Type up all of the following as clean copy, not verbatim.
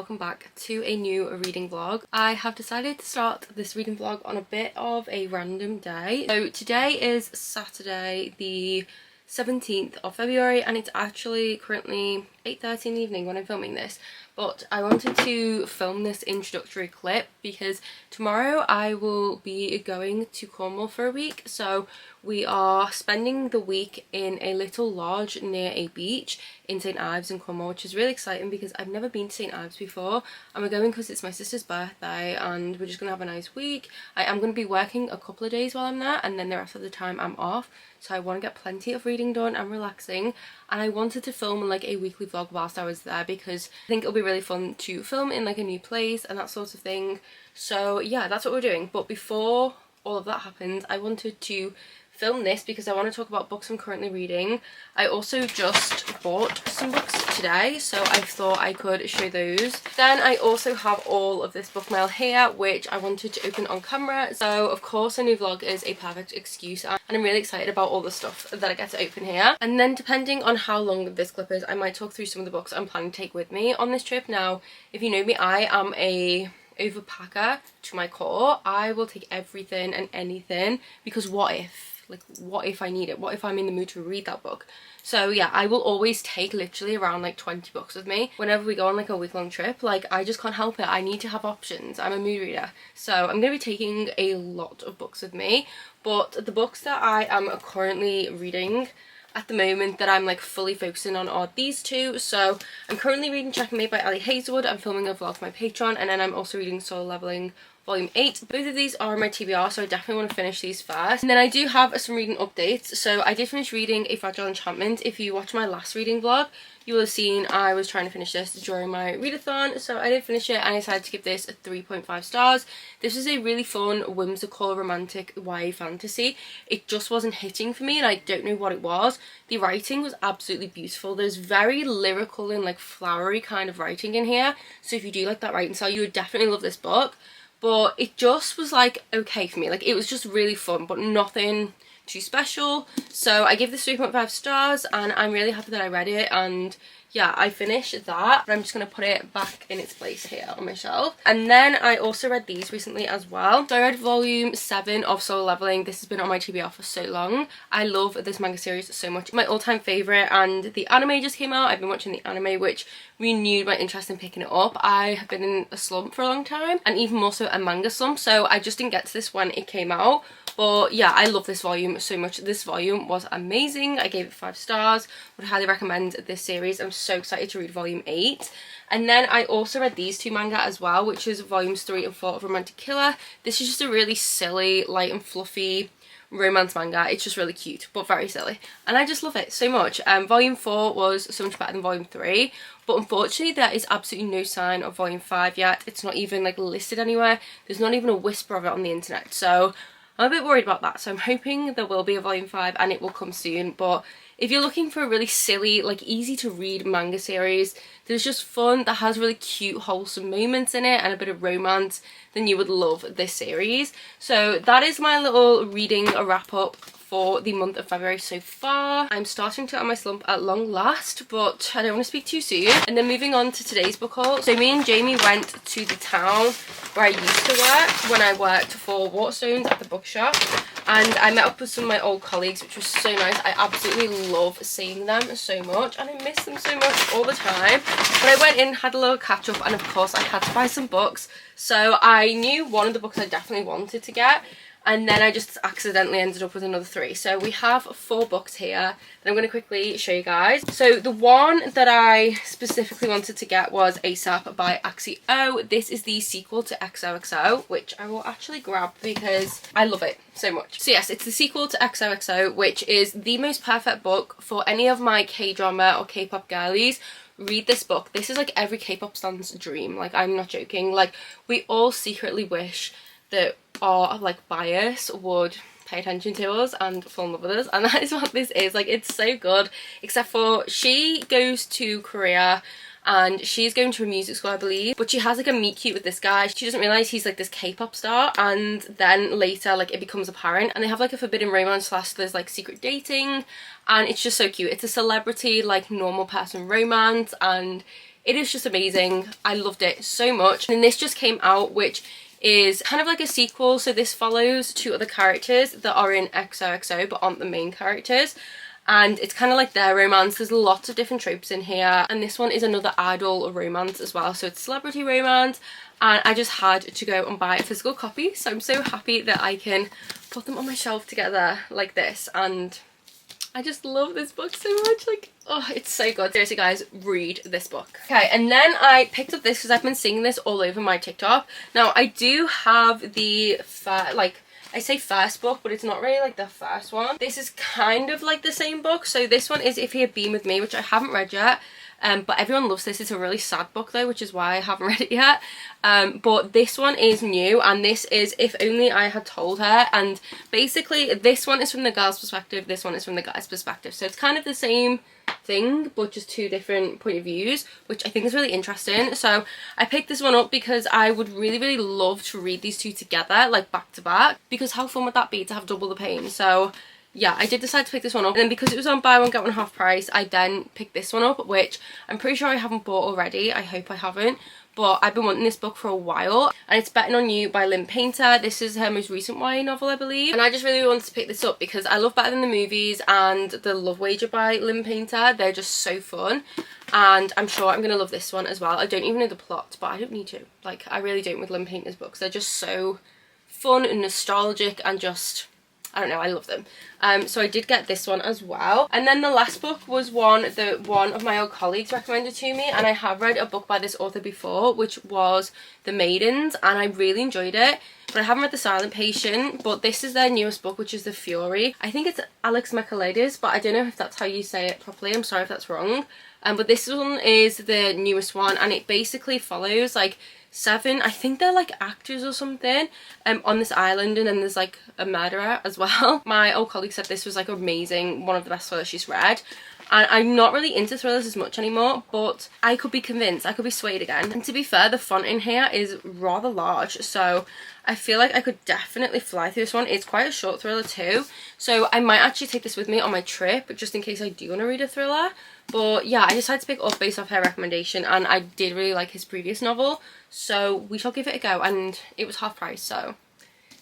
welcome back to a new reading vlog. I have decided to start this reading vlog on a bit of a random day. So today is Saturday the 17th of February and it's actually currently 8:30 in the evening when I'm filming this, but I wanted to film this introductory clip because tomorrow I will be going to Cornwall for a week. So we are spending the week in a little lodge near a beach in St Ives in Cornwall, which is really exciting because I've never been to St Ives before, and we're going because it's my sister's birthday and we're just gonna have a nice week. I am going to be working a couple of days while I'm there and then the rest of the time I'm off, so I want to get plenty of reading done and relaxing, and I wanted to film like a weekly vlog whilst I was there because I think it'll be really fun to film in like a new place and that sort of thing. So yeah, that's what we're doing. But before all of that happens, I wanted to film this because I want to talk about books I'm currently reading. I also just bought some books today, so I thought I could show those. Then I also have all of this book mail here, which I wanted to open on camera. So of course a new vlog is a perfect excuse, and I'm really excited about all the stuff that I get to open here. And then depending on how long this clip is, I might talk through some of the books I'm planning to take with me on this trip. Now, if you know me, I am a overpacker to my core. I will take everything and anything because what if I need it? What if I'm in the mood to read that book? So yeah, I will always take literally around like 20 books with me whenever we go on like a week-long trip. Like, I just can't help it. I need to have options. I'm a mood reader. So I'm going to be taking a lot of books with me. But the books that I am currently reading at the moment that I'm like fully focusing on are these two. So I'm currently reading Checkmate by Ali Hazelwood. I'm filming a vlog for my Patreon, and then I'm also reading Solo Leveling Volume 8. Both of these are on my TBR, so I definitely want to finish these first. And then I do have some reading updates. So I did finish reading A Fragile Enchantment. If you watch my last reading vlog, you will have seen I was trying to finish this during my readathon. So I did finish it and I decided to give this a 3.5 stars. This is a really fun, whimsical, romantic YA fantasy. It just wasn't hitting for me and I don't know what it was. The writing was absolutely beautiful. There's very lyrical and like flowery kind of writing in here. So if you do like that writing style, you would definitely love this book. But it just was like okay for me. Like, it was just really fun but nothing too special. So I give this 3.5 stars and I'm really happy that I read it. And yeah, I finished that, but I'm just going to put it back in its place here on my shelf. And then I also read these recently as well. So I read volume 7 of Solo Leveling. This has been on my TBR for so long. I love this manga series so much. My all-time favourite, and the anime just came out. I've been watching the anime, which renewed my interest in picking it up. I have been in a slump for a long time, and even more so a manga slump, so I just didn't get to this when it came out. But yeah, I love this volume so much. This volume was amazing. I gave it 5 stars. Would highly recommend this series. I'm so excited to read volume 8. And then I also read these two manga as well, which is volumes 3 and 4 of Romantic Killer. This is just a really silly, light and fluffy romance manga. It's just really cute but very silly, and I just love it so much. Volume 4 was so much better than volume 3, but unfortunately there is absolutely no sign of volume 5 yet. It's not even like listed anywhere. There's not even a whisper of it on the internet, so I'm a bit worried about that. So I'm hoping there will be a volume 5 and it will come soon. But if you're looking for a really silly, like easy to read manga series that's just fun, that has really cute wholesome moments in it and a bit of romance, then you would love this series. So that is my little reading wrap up for the month of February so far. I'm starting to end my slump at long last, but I don't want to speak too soon. And then moving on to today's book haul. So me and Jamie went to the town where I used to work when I worked for Waterstones at the bookshop, and I met up with some of my old colleagues, which was so nice. I absolutely love seeing them so much and I miss them so much all the time. But I went in, had a little catch up, and of course I had to buy some books. So I knew one of the books I definitely wanted to get, and then I just accidentally ended up with another 3. So we have 4 books here that I'm going to quickly show you guys. So the one that I specifically wanted to get was ASAP by Axie O. This is the sequel to XOXO, which I will actually grab because I love it so much. So yes, it's the sequel to XOXO, which is the most perfect book for any of my K-drama or K-pop girlies. Read this book. This is like every K-pop stan's dream. Like, I'm not joking. Like, we all secretly wish that our like bias would pay attention to us and fall in love with us, and that is what this is. Like, it's so good, except for she goes to Korea and she's going to a music school, I believe, but she has like a meet cute with this guy. She doesn't realize he's like this K-pop star, and then later like it becomes apparent, and they have like a forbidden romance slash there's like secret dating, and it's just so cute. It's a celebrity like normal person romance, and It is just amazing. I loved it so much. And this just came out, which is kind of like a sequel. So this follows two other characters that are in XOXO but aren't the main characters. And it's kind of like their romance. There's lots of different tropes in here. And this one is another idol romance as well. So it's celebrity romance. And I just had to go and buy a physical copy. So I'm so happy that I can put them on my shelf together like this. And I just love this book so much. Like, oh, it's so good. Seriously, guys, read this book. Okay, and then I picked up this because I've been seeing this all over my TikTok. Now, I do have the, I say first book, but it's not really like the first one. This is kind of like the same book. So this one is If He Had Been With Me, which I haven't read yet. But everyone loves this. It's a really sad book though, which is why I haven't read it yet. But this one is new, and this is If Only I Had Told Her. And basically this one is from the girl's perspective, this one is from the guy's perspective. So it's kind of the same thing, but just two different point of views, which I think is really interesting. So I picked this one up because I would really love to read these two together, like back to back, because how fun would that be to have double the pain? So yeah, I did decide to pick this one up, and then because it was on buy one get one half price, I then picked this one up, which I'm pretty sure I haven't bought already. I hope I haven't, but I've been wanting this book for a while, and it's Betting on You by Lynn Painter. This is her most recent YA novel, I believe, and I just really wanted to pick this up because I love Better Than the Movies and The Love Wager by Lynn Painter. They're just so fun, and I'm sure I'm gonna love this one as well. I don't even know the plot, but I don't need to. Like, I really don't with Lynn Painter's books. They're just so fun and nostalgic and just, I don't know, I love them. So I did get this one as well. And then the last book was one that one of my old colleagues recommended to me, and I have read a book by this author before, which was The Maidens, and I really enjoyed it. But I haven't read The Silent Patient, but this is their newest book, which is The Fury. I think it's Alex Michaelides, but I don't know if that's how you say it properly. I'm sorry if that's wrong. But this one is the newest one, and it basically follows like 7, I think they're like actors or something, on this island, and then there's like a murderer as well. My old colleague said this was like amazing, one of the best thrillers she's read. And I'm not really into thrillers as much anymore, but I could be convinced, I could be swayed again. And to be fair, the font in here is rather large, so I feel like I could definitely fly through this one. It's quite a short thriller too, so I might actually take this with me on my trip, just in case I do want to read a thriller. But yeah, I decided to pick up based off her recommendation, and I did really like his previous novel, so we shall give it a go, and it was half price, so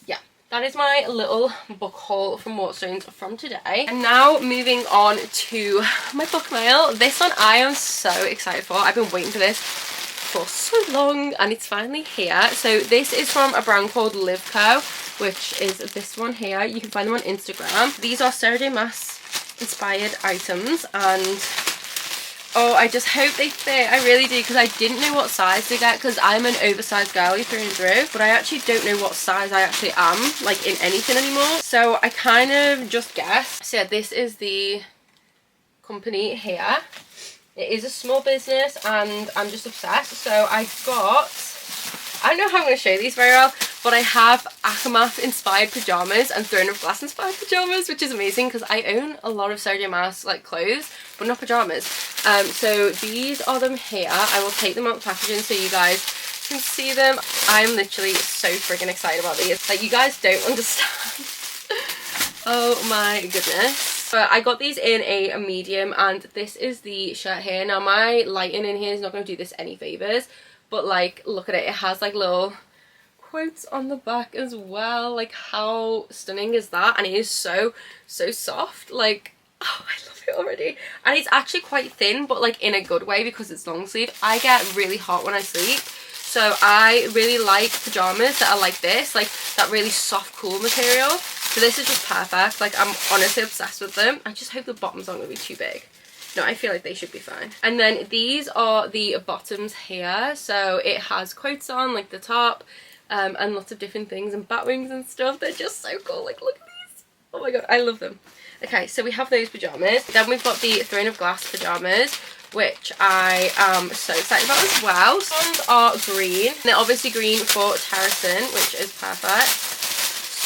yeah. That is my little book haul from Waterstones from today. And now moving on to my book mail. This one I am so excited for. I've been waiting for this for so long, and it's finally here. So this is from a brand called Live Co, which is this one here. You can find them on Instagram. These are Sarah J Maas inspired items, and oh, I just hope they fit. I really do, because I didn't know what size to get, because I'm an oversized girly through and through, but I actually don't know what size I actually am, like, in anything anymore. So I kind of just guessed. So yeah, this is the company here. It is a small business, and I'm just obsessed. So I got, I don't know how I'm going to show these very well, but I have Akamath inspired pyjamas and Throne of Glass inspired pyjamas, which is amazing because I own a lot of Sarah J Maas like clothes, but not pyjamas. So these are them here. I will take them out of packaging so you guys can see them. I'm literally so freaking excited about these. Like, you guys don't understand. Oh my goodness. But I got these in a medium, and this is the shirt here. Now my lighting in here is not going to do this any favours, but like, look at it. It has like little quotes on the back as well. Like, how stunning is that? And it is so soft. Like, oh, I love it already. And it's actually quite thin, but like in a good way, because it's long sleeve. I get really hot when I sleep, so I really like pajamas that are like this, like that really soft, cool material. So this is just perfect. Like, I'm honestly obsessed with them. I just hope the bottoms aren't going to be too big. No, I feel like they should be fine. And then these are the bottoms here. So it has quotes on, like the top, and lots of different things and bat wings and stuff. They're just so cool. Like, look at these. Oh my god, I love them. Okay, so we have those pyjamas. Then we've got the Throne of Glass pyjamas, which I am so excited about as well. These ones are green. And they're obviously green for terracing, which is perfect.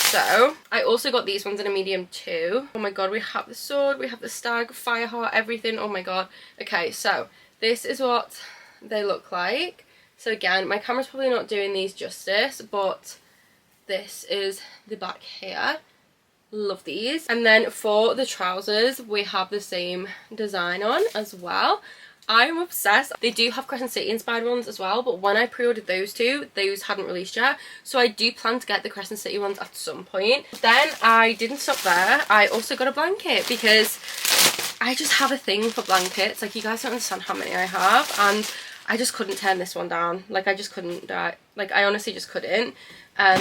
So I also got these ones in a medium too. Oh my god, we have the sword, we have the stag, fireheart, everything. Oh my god. Okay, so this is what they look like. So again, my camera's probably not doing these justice, but this is the back here. Love these. And then for the trousers, we have the same design on as well. I'm obsessed. They do have Crescent City inspired ones as well, but when I pre-ordered those two, those hadn't released yet. So I do plan to get the Crescent City ones at some point. Then I didn't stop there. I also got a blanket because I just have a thing for blankets. Like, you guys don't understand how many I have, and I just couldn't turn this one down. Like, I just couldn't, like, I honestly just couldn't.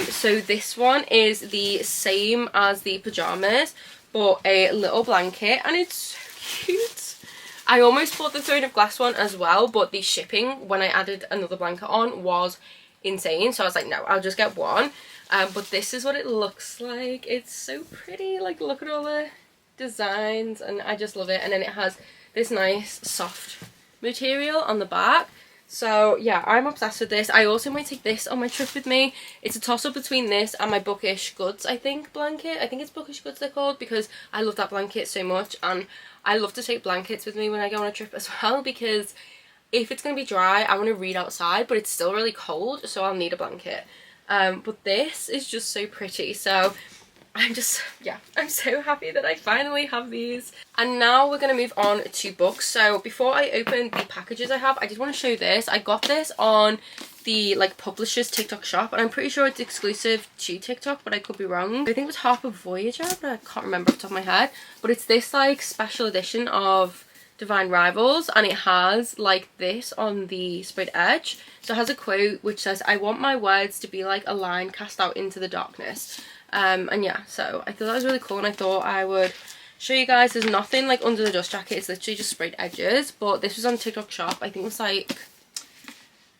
So this one is the same as the pajamas, but a little blanket, and it's so cute. I almost bought the Throne of Glass one as well, but the shipping when I added another blanket on was insane. So I was like, no, I'll just get one. But this is what it looks like. It's so pretty. Like, look at all the designs, and I just love it. And then it has this nice soft material on the back. So yeah, I'm obsessed with this. I also might take this on my trip with me. It's a toss-up between this and my Bookish Goods, I think, blanket. I think it's Bookish Goods they're called, because I love that blanket so much, and I love to take blankets with me when I go on a trip as well, because if it's going to be dry, I want to read outside, but it's still really cold, so I'll need a blanket. But this is just so pretty, so I'm just, yeah, I'm so happy that I finally have these. And now we're going to move on to books. So before I open the packages I have, I just want to show this. I got this on the, like, publisher's TikTok shop, and I'm pretty sure it's exclusive to TikTok, but I could be wrong. I think it was Harper Voyager, but I can't remember off the top of my head. But it's this, like, special edition of Divine Rivals, and it has, like, this on the sprayed edge. So it has a quote which says, "I want my words to be like a line cast out into the darkness." And yeah, so I thought that was really cool, and I thought I would show you guys. There's nothing like under the dust jacket, it's literally just sprayed edges. But this was on TikTok shop. I think it was like,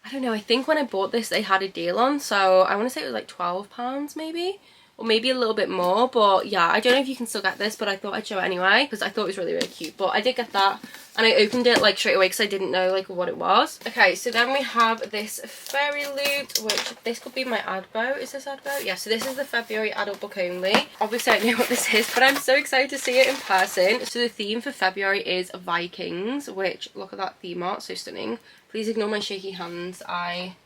I don't know, I think when I bought this they had a deal on, so I want to say it was like £12 maybe, or maybe a little bit more. But yeah, I don't know if you can still get this, but I thought I'd show it anyway because I thought it was really, really cute. But I did get that, and I opened it like straight away because I didn't know like what it was. Okay, so then we have this fairy loot, which this could be my adbo. Is this adbo? Yeah, so this is the February adult book only. Obviously I know what this is, but I'm so excited to see it in person. So the theme for February is Vikings, which, look at that theme art, so stunning. Please ignore my shaky hands. I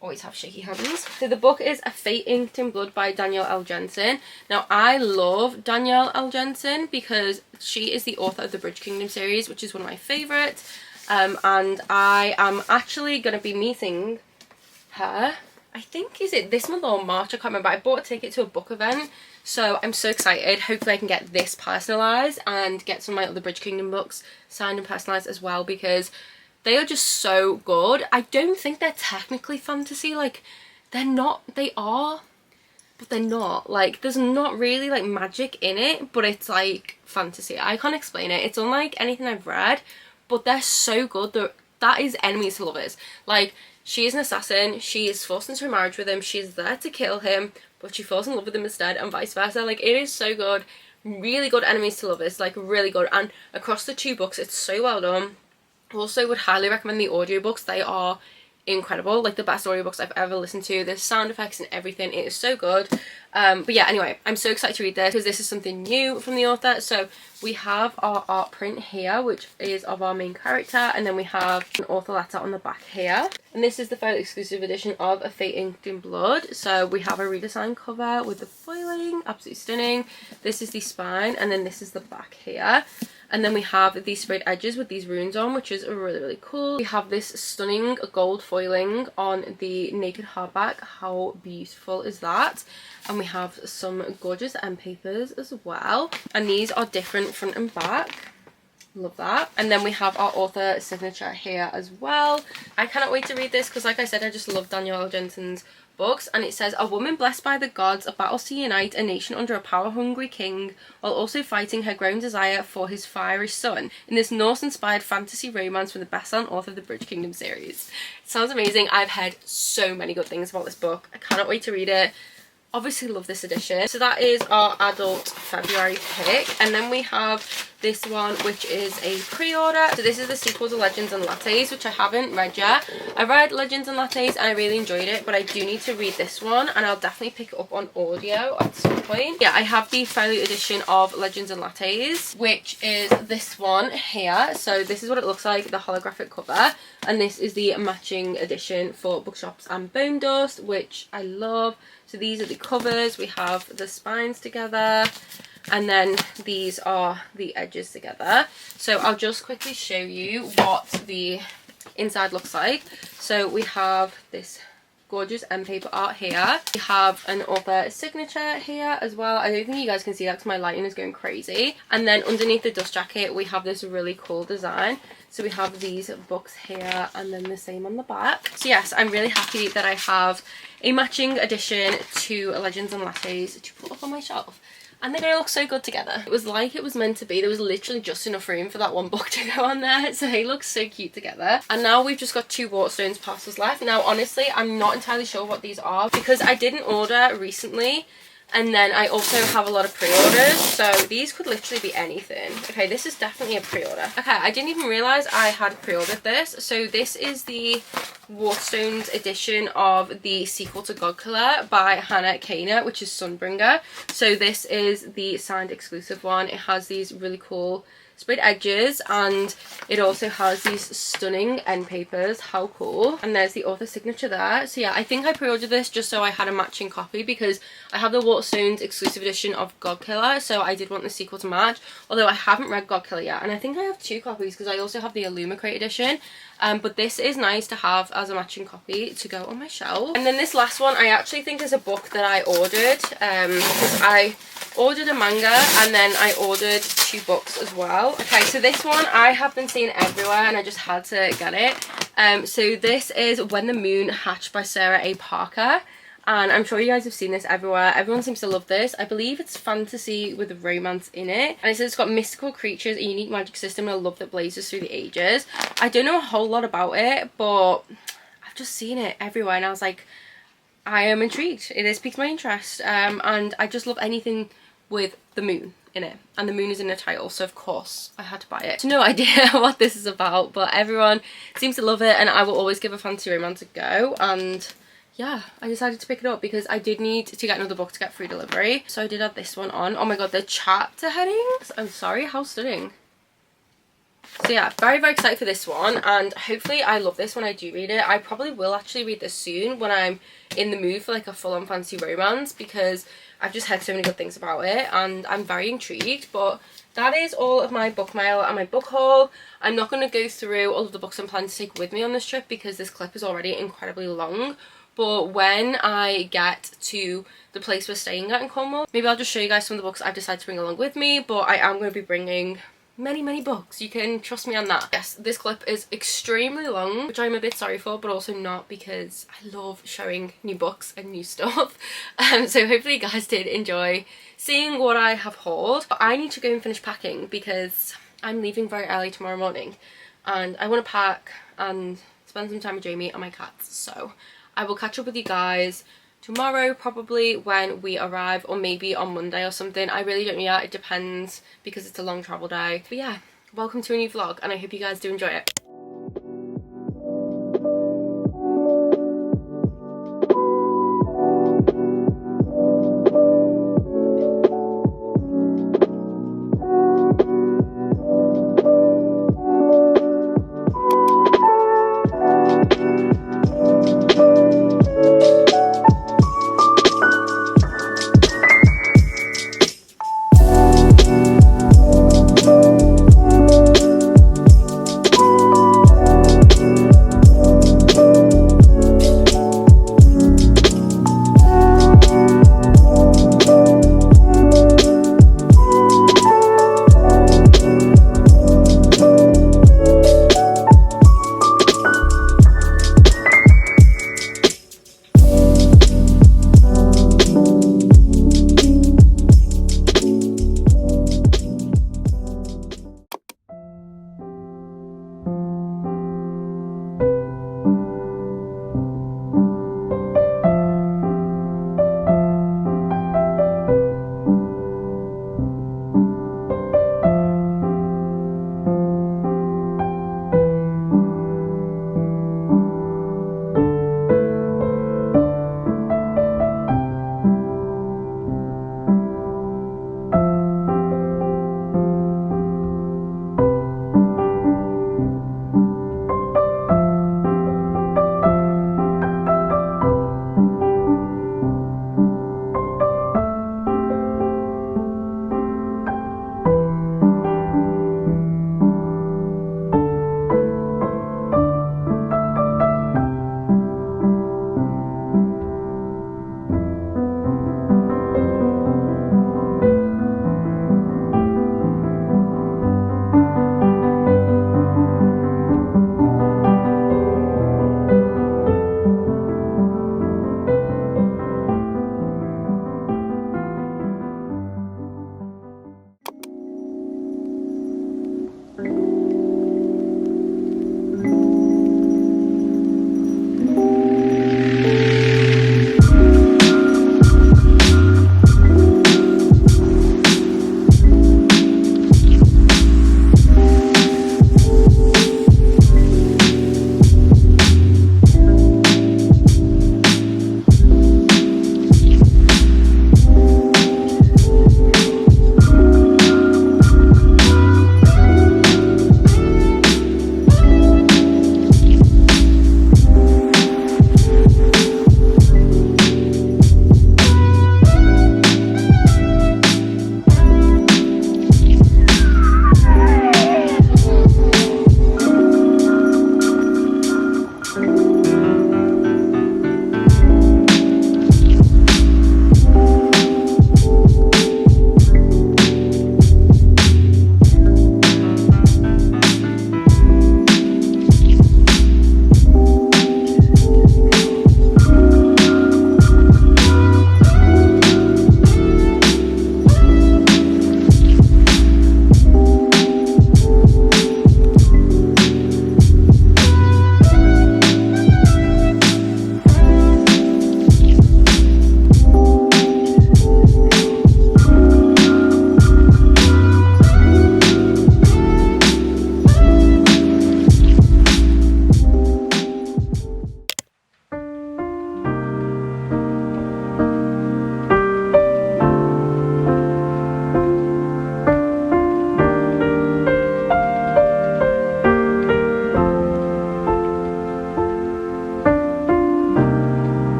always have shaky hands. So the book is A Fate Inked in Blood by Danielle L. Jensen. Now, I love Danielle L. Jensen because she is the author of the Bridge Kingdom series, which is one of my favourites. And I am actually going to be meeting her, I think, is it this month or March? I can't remember. I bought a ticket to a book event, so I'm so excited. Hopefully I can get this personalised and get some of my other Bridge Kingdom books signed and personalised as well, because they are just so good. I don't think they're technically fantasy. Like, they're not. They are, but they're not. Like, there's not really, like, magic in it, but it's, like, fantasy. I can't explain it. It's unlike anything I've read, but they're so good. That is enemies to lovers. Like, she is an assassin. She is forced into a marriage with him. She's there to kill him, but she falls in love with him instead, and vice versa. Like, it is so good. Really good enemies to lovers. Like, really good. And across the two books, it's so well done. Also would highly recommend the audiobooks. They are incredible, like the best audiobooks I've ever listened to. There's sound effects and everything. It is so good. But yeah, anyway, I'm so excited to read this because this is something new from the author. So we have our art print here, which is of our main character, and then we have an author letter on the back here. And this is the photo exclusive edition of A Fate Inked in Blood. So we have a redesign cover with the foiling, absolutely stunning. This is the spine, and then this is the back here. And then we have these sprayed edges with these runes on, which is really, really cool. We have this stunning gold foiling on the naked hardback. How beautiful is that? And we have some gorgeous end papers as well. And these are different front and back. Love that. And then we have our author signature here as well. I cannot wait to read this because, like I said, I just love Danielle Jensen's books. And it says, a woman blessed by the gods battles to unite a nation under a power-hungry king while also fighting her growing desire for his fiery son in this Norse-inspired fantasy romance from the best-selling author of the Bridge Kingdom series. It sounds amazing. I've heard so many good things about this book. I cannot wait to read it. Obviously love this edition. So that is our adult February pick, and then we have this one, which is a pre-order. So this is the sequel to Legends and Lattes, which I haven't read yet. I read Legends and Lattes and I really enjoyed it, but I do need to read this one, and I'll definitely pick it up on audio at some point. Yeah, I have the Fairy edition of Legends and Lattes, which is this one here. So this is what it looks like, the holographic cover, and this is the matching edition for Bookshops and Bone Dust, which I love. So these are the covers. We have the spines together. and then these are the edges together. So I'll just quickly show you what the inside looks like. So we have this gorgeous end paper art here. We have an author signature here as well. I don't think you guys can see that because my lighting is going crazy. And then underneath the dust jacket we have this really cool design. So we have these books here and then the same on the back. So yes, I'm really happy that I have a matching addition to Legends and Lattes to put up on my shelf. And they're going to look so good together. It was like it was meant to be. There was literally just enough room for that one book to go on there. So they look so cute together. And now we've just got 2 Waterstones parcels left. Now, honestly, I'm not entirely sure what these are because I didn't order recently. And then I also have a lot of pre-orders, so these could literally be anything. Okay, this is definitely a pre-order. Okay, I didn't even realise I had pre-ordered this. So this is the Waterstones edition of the sequel to Godkiller by Hannah Kaner, which is Sunbringer. So this is the signed exclusive one. It has these really cool sprayed edges and it also has these stunning end papers. How cool. And there's the author signature there. So yeah, I think I pre-ordered this just so I had a matching copy because I have the Waterstones exclusive edition of Godkiller, so I did want the sequel to match, although I haven't read Godkiller yet. And I think I have 2 copies because I also have the Illumicrate edition. But this is nice to have as a matching copy to go on my shelf. And then this last one I actually think is a book that I ordered because I ordered a manga and then I ordered 2 books as well. Okay, so this one I have been seeing everywhere and I just had to get it. So this is When the Moon Hatched by Sarah A. Parker. And I'm sure you guys have seen this everywhere. Everyone seems to love this. I believe it's fantasy with romance in it. And it says it's got mystical creatures, a unique magic system, and a love that blazes through the ages. I don't know a whole lot about it, but I've just seen it everywhere and I was like, I am intrigued. It has piqued my interest. And I just love anything with the moon in it. And the moon is in the title, so of course I had to buy it. So no idea what this is about, but everyone seems to love it and I will always give a fantasy romance a go. And yeah, I decided to pick it up because I did need to get another book to get free delivery. So I did add this one on. Oh my god, the chapter headings. I'm sorry, how stunning. So yeah, very, very excited for this one. And hopefully I love this when I do read it. I probably will actually read this soon when I'm in the mood for like a full-on fantasy romance because I've just heard so many good things about it and I'm very intrigued. But that is all of my book mail and my book haul. I'm not going to go through all of the books I'm planning to take with me on this trip because this clip is already incredibly long. But when I get to the place we're staying at in Cornwall, maybe I'll just show you guys some of the books I've decided to bring along with me. But I am going to be bringing many books. You can trust me on that. Yes, this clip is extremely long, which I'm a bit sorry for, but also not because I love showing new books and new stuff. So hopefully you guys did enjoy seeing what I have hauled. But I need to go and finish packing because I'm leaving very early tomorrow morning and I want to pack and spend some time with Jamie and my cats. So I will catch up with you guys tomorrow probably when we arrive, or maybe on Monday or something. I really don't know yet. It depends because it's a long travel day. But yeah, welcome to a new vlog and I hope you guys do enjoy it.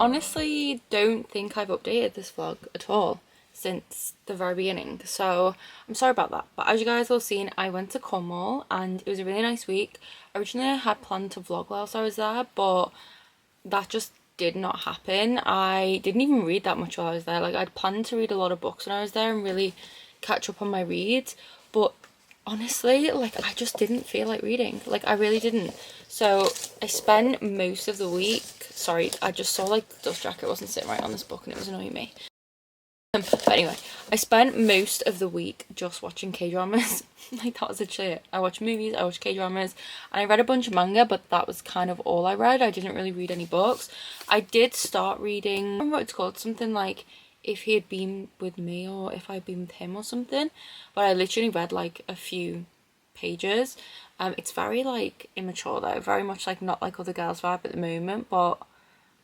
honestly don't think I've updated this vlog at all since the very beginning, so I'm sorry about that. But as you guys all seen, I went to Cornwall and it was a really nice week. Originally I had planned to vlog whilst I was there, but that just did not happen. I didn't even read that much while I was there. Like, I'd planned to read a lot of books when I was there and really catch up on my reads, but honestly, like, I just didn't feel like reading. Like, I really didn't. So I spent most of the week, sorry, I just saw like the dust jacket wasn't sitting right on this book and it was annoying me. But anyway, I spent most of the week just watching K-dramas. Like, that was literally it. I watched movies, I watched K-dramas, and I read a bunch of manga, but that was kind of all I read. I didn't really read any books. I did start reading, I don't remember what it's called, something like If He Had Been With Me or If I'd Been With Him or something. But I literally read like a few pages. It's very like immature though, very much like not like Other Girls vibe at the moment, but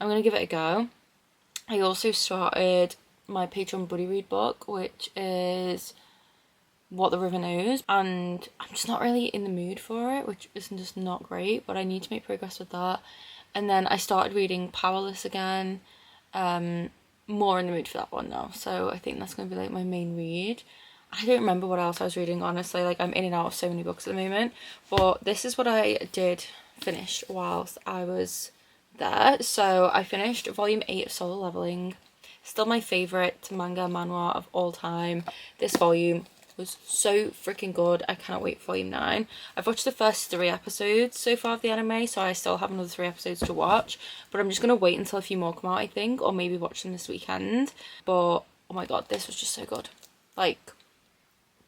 I'm gonna give it a go. I also started my Patreon buddy read book, which is What the River Knows, and I'm just not really in the mood for it, which is just not great, but I need to make progress with that. And then I started reading Powerless again, more in the mood for that one now, so I think that's going to be like my main read. I don't remember what else I was reading, honestly. Like, I'm in and out of so many books at the moment, but this is what I did finish whilst I was there. So I finished volume 8 of Solo Leveling. Still my favourite manga manhwa of all time. This volume was so freaking good. I cannot wait for volume 9. I've watched the first 3 episodes so far of the anime, so I still have another 3 episodes to watch, but I'm just going to wait until a few more come out, I think, or maybe watch them this weekend. But oh my god, this was just so good. Like,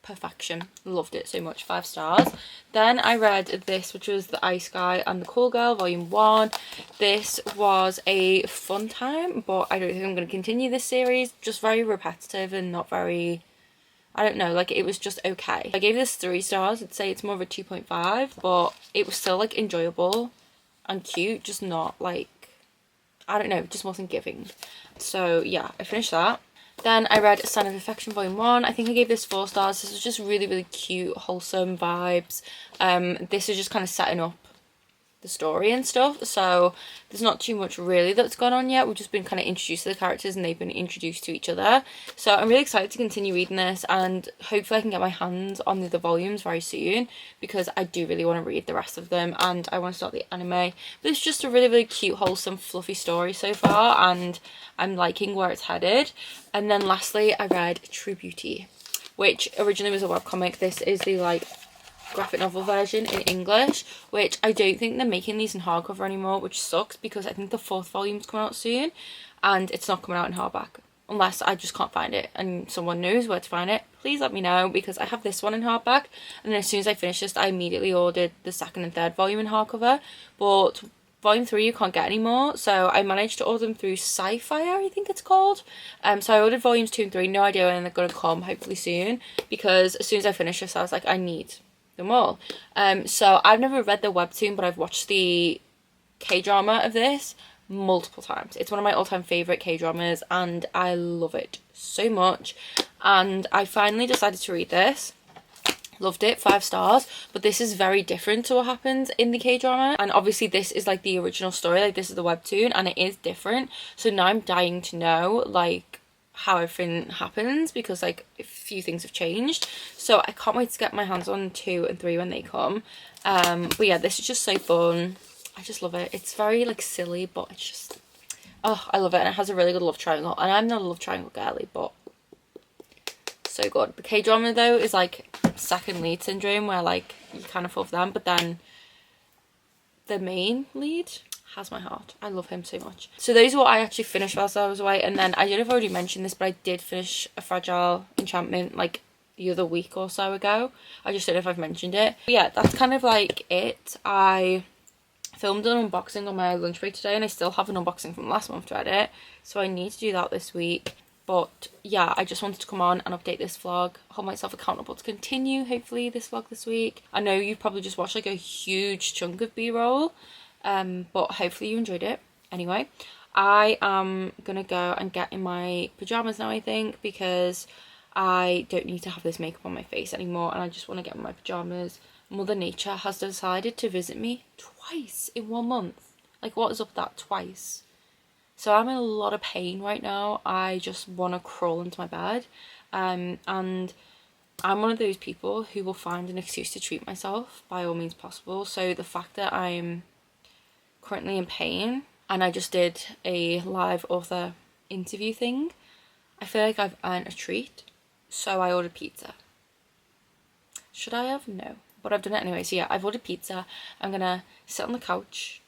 perfection. Loved it so much. 5 stars. Then I read this, which was The Ice Guy and the Cool Girl volume 1. This was a fun time, but I don't think I'm going to continue this series. Just very repetitive and not very, I don't know, like, it was just okay. I gave this 3 stars. I'd say it's more of a 2.5, but it was still like enjoyable and cute, just not like, I don't know, it just wasn't giving. So yeah, I finished that. Then I read Sign of Affection volume 1. I think I gave this 4 stars. This was just really, really cute, wholesome vibes. This is just kind of setting up the story and stuff, so there's not too much really that's gone on yet. We've just been kind of introduced to the characters and they've been introduced to each other, so I'm really excited to continue reading this, and hopefully I can get my hands on the other volumes very soon, because I do really want to read the rest of them and I want to start the anime. But it's just a really, really cute, wholesome, fluffy story so far, and I'm liking where it's headed. And then lastly, I read True Beauty, which originally was a webcomic. This is the like graphic novel version in English, which I don't think they're making these in hardcover anymore, which sucks, because I think the 4th volume's coming out soon and it's not coming out in hardback, unless I just can't find it and someone knows where to find it. Please let me know, because I have this one in hardback, and then as soon as I finished this I immediately ordered the 2nd and 3rd volume in hardcover, but volume 3 you can't get anymore, so I managed to order them through Sci-Fi, I think it's called. So I ordered volumes 2 and 3, no idea when they're going to come, hopefully soon, because as soon as I finished this I was like, I need them all. So I've never read the webtoon, but I've watched the K-drama of this multiple times. It's one of my all-time favourite K-dramas and I love it so much, and I finally decided to read this. Loved it, 5 stars, but this is very different to what happens in the K-drama, and obviously this is like the original story, like this is the webtoon, and it is different, so now I'm dying to know like how everything happens, because like a few things have changed, so I can't wait to get my hands on 2 and 3 when they come. But yeah, this is just so fun. I just love it. It's very like silly, but it's just, oh, I love it, and it has a really good love triangle, and I'm not a love triangle girly, but so good. The K-drama though is like second lead syndrome, where like you kind of fall for them, but then the main lead has my heart. I love him so much. So those are what I actually finished whilst I was away, and then I don't know if I've already mentioned this, but I did finish A Fragile Enchantment like the other week or so ago. I just don't know if I've mentioned it. But yeah, that's kind of like it. I filmed an unboxing on my lunch break today, and I still have an unboxing from last month to edit, so I need to do that this week. But yeah, I just wanted to come on and update this vlog, hold myself accountable to continue hopefully this vlog this week. I know you've probably just watched like a huge chunk of b-roll, but hopefully you enjoyed it. Anyway, I am gonna go and get in my pajamas now, I think, because I don't need to have this makeup on my face anymore, and I just want to get in my pajamas. Mother Nature has decided to visit me twice in 1 month. Like, what is up with that? Twice. So I'm in a lot of pain right now. I just want to crawl into my bed. And I'm one of those people who will find an excuse to treat myself by all means possible. So the fact that I'm currently in pain and I just did a live author interview thing, I feel like I've earned a treat. So I ordered pizza. Should I have? No. But I've done it anyway. So yeah, I've ordered pizza. I'm gonna sit on the couch,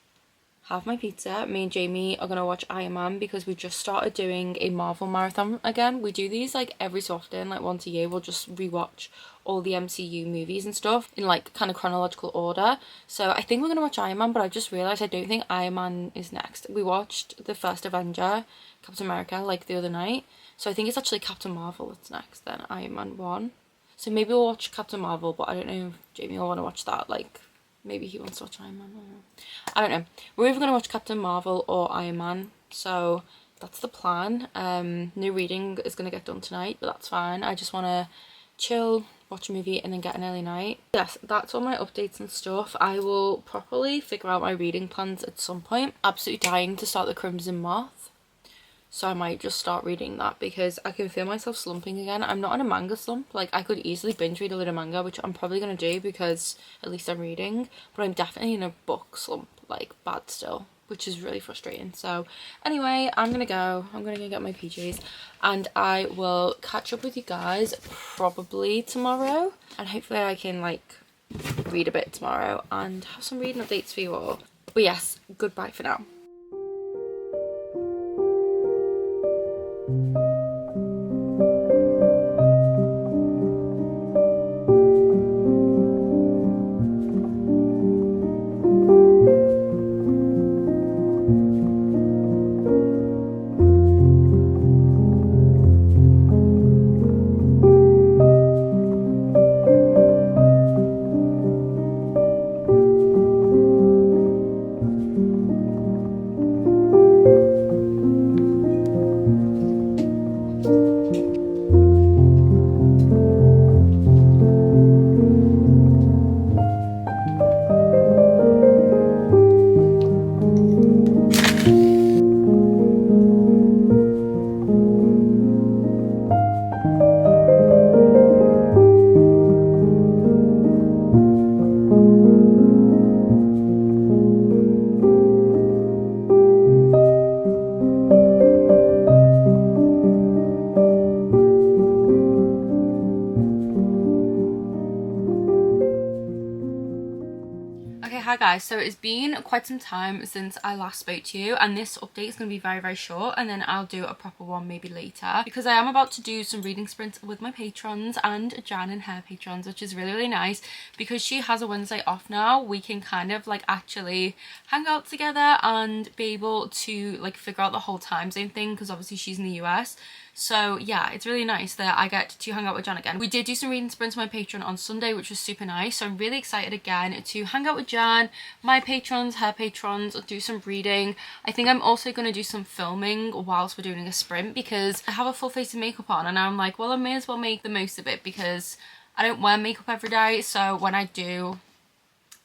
have my pizza. Me and Jamie are gonna watch Iron Man because we just started doing a Marvel marathon again. We do these like every so often, like once a year. We'll just rewatch all the MCU movies and stuff in like kind of chronological order. So I think we're gonna watch Iron Man, but I just realised I don't think Iron Man is next. We watched the first Avenger, Captain America, like the other night. So I think it's actually Captain Marvel that's next, then Iron Man 1. So maybe we'll watch Captain Marvel, but I don't know if Jamie will want to watch that. Like, maybe he wants to watch Iron Man. I don't know. We're either going to watch Captain Marvel or Iron Man. So that's the plan. No reading is going to get done tonight, but that's fine. I just want to chill, watch a movie, and then get an early night. Yes, that's all my updates and stuff. I will properly figure out my reading plans at some point. Absolutely dying to start The Crimson Moth. So I might just start reading that because I can feel myself slumping again. I'm not in a manga slump. Like, I could easily binge read a little manga, which I'm probably going to do because at least I'm reading. But I'm definitely in a book slump, like, bad still, which is really frustrating. So anyway, I'm going to go. I'm going to go get my PJs. And I will catch up with you guys probably tomorrow. And hopefully I can, like, read a bit tomorrow and have some reading updates for you all. But yes, goodbye for now. Hi guys, so it's been quite some time since I last spoke to you, and this update is going to be very short, and then I'll do a proper one maybe later because I am about to do some reading sprints with my patrons and Jan and her patrons, which is really nice because she has a Wednesday off now. We can kind of like actually hang out together and be able to like figure out the whole time zone thing because obviously she's in the US. So yeah, it's really nice that I get to hang out with Jan again. We did do some reading sprints with my Patreon on Sunday, which was super nice. So I'm really excited again to hang out with Jan, my patrons, her patrons, do some reading. I think I'm also going to do some filming whilst we're doing a sprint because I have a full face of makeup on and I'm like, well, I may as well make the most of it because I don't wear makeup every day. So when I do,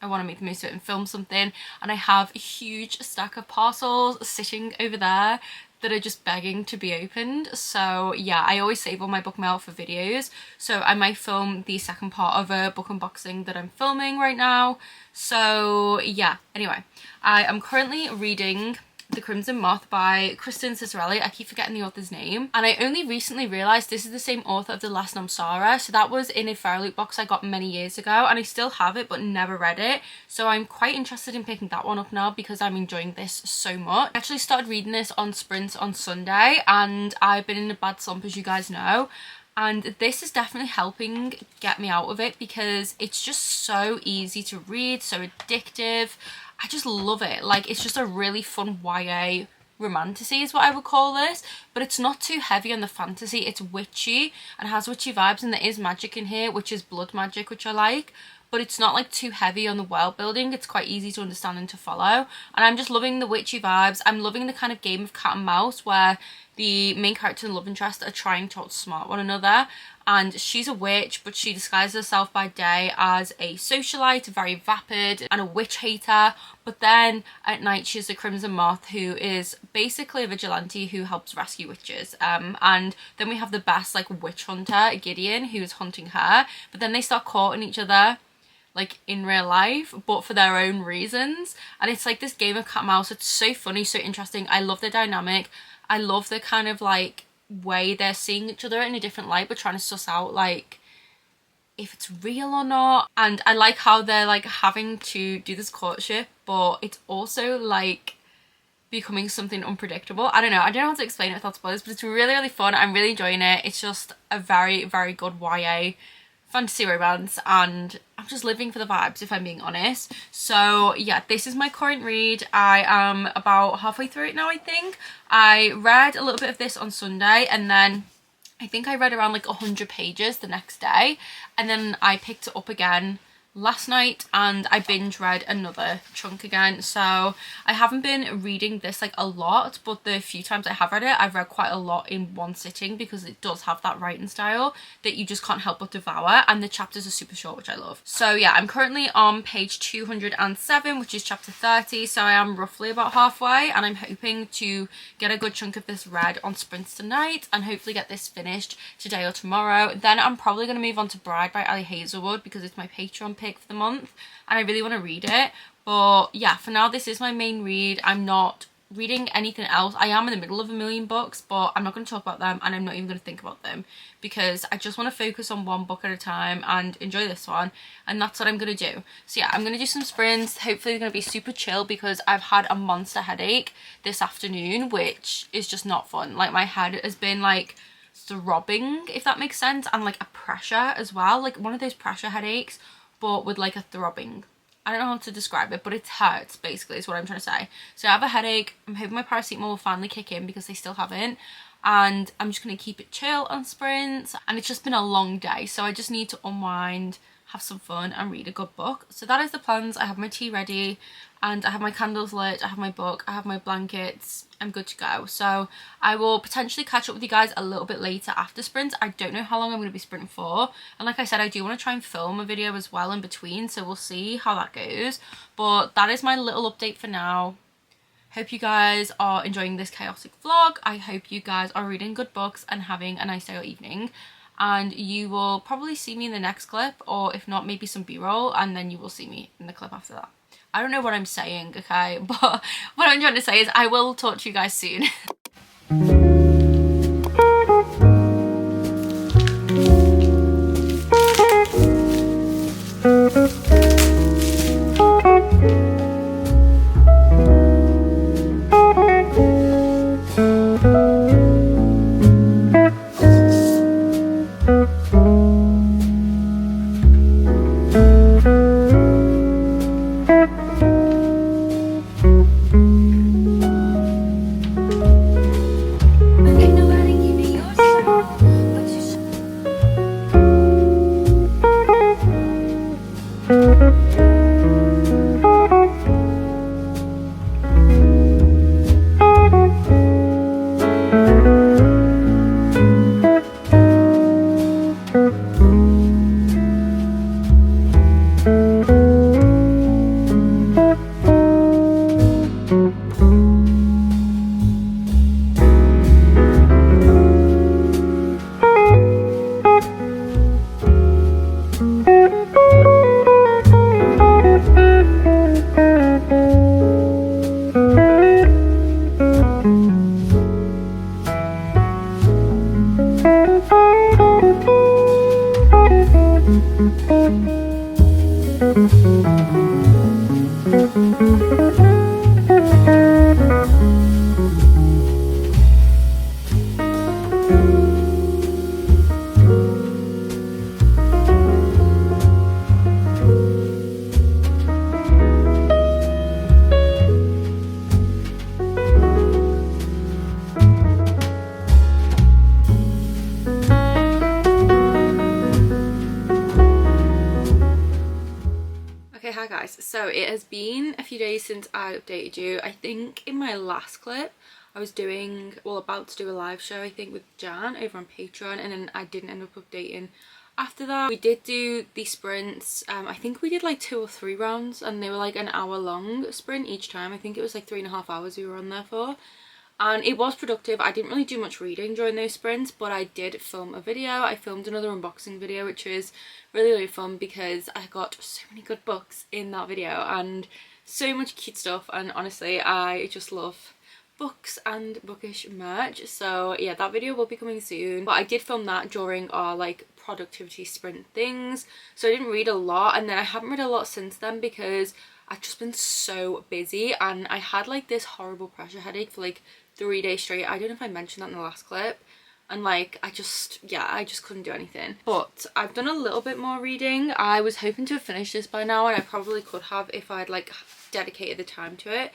I want to make the most of it and film something. And I have a huge stack of parcels sitting over there that are just begging to be opened. So yeah, I always save all my book mail for videos, so I might film the second part of a book unboxing that I'm filming right now. So yeah, anyway, I am currently reading The Crimson Moth by Kristen Cicerelli. I keep forgetting the author's name, and I only recently realised this is the same author of The Last Namsara. So that was in a Fairy Loot box I got many years ago, and I still have it but never read it. So I'm quite interested in picking that one up now because I'm enjoying this so much. I actually started reading this on sprints on Sunday, and I've been in a bad slump, as you guys know. And this is definitely helping get me out of it because it's just so easy to read, so addictive. I just love it. Like, it's just a really fun YA romantasy is what I would call this, but it's not too heavy on the fantasy. It's witchy and has witchy vibes, and there is magic in here, which is blood magic, which I like, but it's not like too heavy on the world building. It's quite easy to understand and to follow, and I'm just loving the witchy vibes. I'm loving the kind of game of cat and mouse where the main character and love interest are trying to outsmart one another, and she's a witch, but she disguises herself by day as a socialite, very vapid and a witch hater, but then at night she's a crimson moth who is basically a vigilante who helps rescue witches. And then we have the best like witch hunter, Gideon, who is hunting her, but then they start courting each other like in real life, but for their own reasons, and it's like this game of cat and mouse. It's so funny, so interesting. I love the dynamic. I love the kind of like way they're seeing each other in a different light, but trying to suss out like if it's real or not. And I like how they're like having to do this courtship, but it's also like becoming something unpredictable. I don't know how to explain it without spoilers, but it's really, really fun. I'm really enjoying it. It's just a very, very good YA fantasy romance, and I'm just living for the vibes, if I'm being honest. So yeah, this is my current read. I am about halfway through it now, I think. I read a little bit of this on Sunday, and then I think I read around like 100 pages the next day, and then I picked it up again last night and I binge read another chunk again. So I haven't been reading this like a lot, but the few times I have read it, I've read quite a lot in one sitting, because it does have that writing style that you just can't help but devour, and the chapters are super short, which I love. So yeah, I'm currently on page 207, which is chapter 30, so I am roughly about halfway, and I'm hoping to get a good chunk of this read on sprints tonight and hopefully get this finished today or tomorrow. Then I'm probably going to move on to Bride by Ali Hazelwood, because it's my Patreon pick for the month and I really want to read it. But yeah, for now this is my main read. I'm not reading anything else. I am in the middle of a million books, but I'm not going to talk about them, and I'm not even going to think about them, because I just want to focus on one book at a time and enjoy this one, and that's what I'm going to do. So yeah, I'm going to do some sprints. Hopefully they're going to be super chill, because I've had a monster headache this afternoon, which is just not fun. Like my head has been like throbbing, if that makes sense, and like a pressure as well, like one of those pressure headaches but with like a throbbing. I don't know how to describe it, but it hurts basically is what I'm trying to say. So I have a headache. I'm hoping my paracetamol will finally kick in, because they still haven't, and I'm just going to keep it chill on sprints. And it's just been a long day, so I just need to unwind, have some fun and read a good book. So that is the plans. I have my tea ready and I have my candles lit, I have my book, I have my blankets. I'm good to go. So I will potentially catch up with you guys a little bit later after sprints. I don't know how long I'm going to be sprinting for, and like I said, I do want to try and film a video as well in between, so we'll see how that goes. But that is my little update for now. Hope you guys are enjoying this chaotic vlog. I hope you guys are reading good books and having a nice day or evening, and you will probably see me in the next clip, or if not, maybe some b-roll, and then you will see me in the clip after that. I don't know what I'm saying, okay, but what I'm trying to say is I will talk to you guys soon. Okay, hi guys. So it has been a few days since I updated you. I think in my last clip I was doing, well, about to do a live show, I think, with Jan over on Patreon, and then I didn't end up updating after that. We did do the sprints. I think we did like 2 or 3 rounds, and they were like an hour long sprint each time. I think it was like 3.5 hours we were on there for. And it was productive. I didn't really do much reading during those sprints, but I did film a video. I filmed another unboxing video, which was really, really fun because I got so many good books in that video and so much cute stuff. And honestly, I just love books and bookish merch. So yeah, that video will be coming soon. But I did film that during our like productivity sprint things. So I didn't read a lot, and then I haven't read a lot since then because I've just been so busy, and I had like this horrible pressure headache for like 3 days straight. I don't know if I mentioned that in the last clip, and like I just couldn't do anything. But I've done a little bit more reading. I was hoping to have finished this by now, and I probably could have if I'd like dedicated the time to it,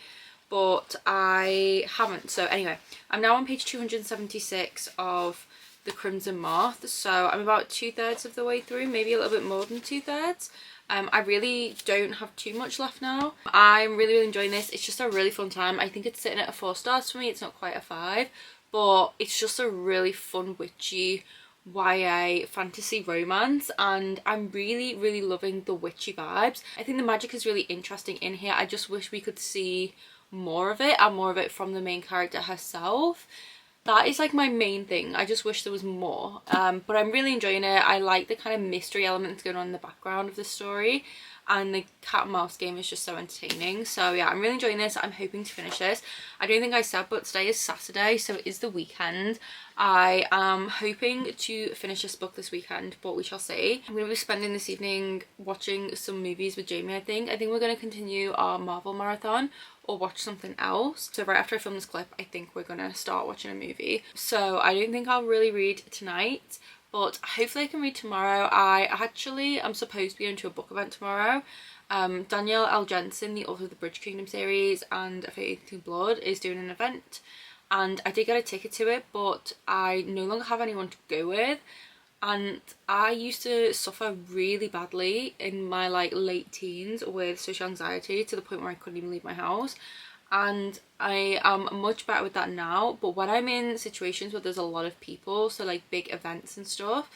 but I haven't. So anyway, I'm now on page 276 of The Crimson Moth, so I'm about 2/3 of the way through, maybe a little bit more than 2/3. I really don't have too much left now. I'm really, really enjoying this. It's just a really fun time. I think it's sitting at a 4 stars for me. It's not quite a 5, but it's just a really fun, witchy YA fantasy romance, and I'm really, really loving the witchy vibes. I think the magic is really interesting in here. I just wish we could see more of it, and more of it from the main character herself. That is like my main thing. I just wish there was more, but I'm really enjoying it. I like the kind of mystery elements going on in the background of the story, and the cat and mouse game is just so entertaining. So yeah, I'm really enjoying this. I'm hoping to finish this. I don't think I said, but today is Saturday, so it is the weekend. I am hoping to finish this book this weekend, but we shall see. I'm going to be spending this evening watching some movies with Jamie, I think. I think we're going to continue our Marvel marathon or watch something else. So right after I film this clip, I think we're going to start watching a movie. So I don't think I'll really read tonight, but hopefully I can read tomorrow. I actually am supposed to be going to a book event tomorrow. Danielle L. Jensen, the author of the Bridge Kingdom series and A Fate to Blood, is doing an event, and I did get a ticket to it, but I no longer have anyone to go with. And I used to suffer really badly in my like late teens with social anxiety, to the point where I couldn't even leave my house, and I am much better with that now. But when I'm in situations where there's a lot of people, so like big events and stuff,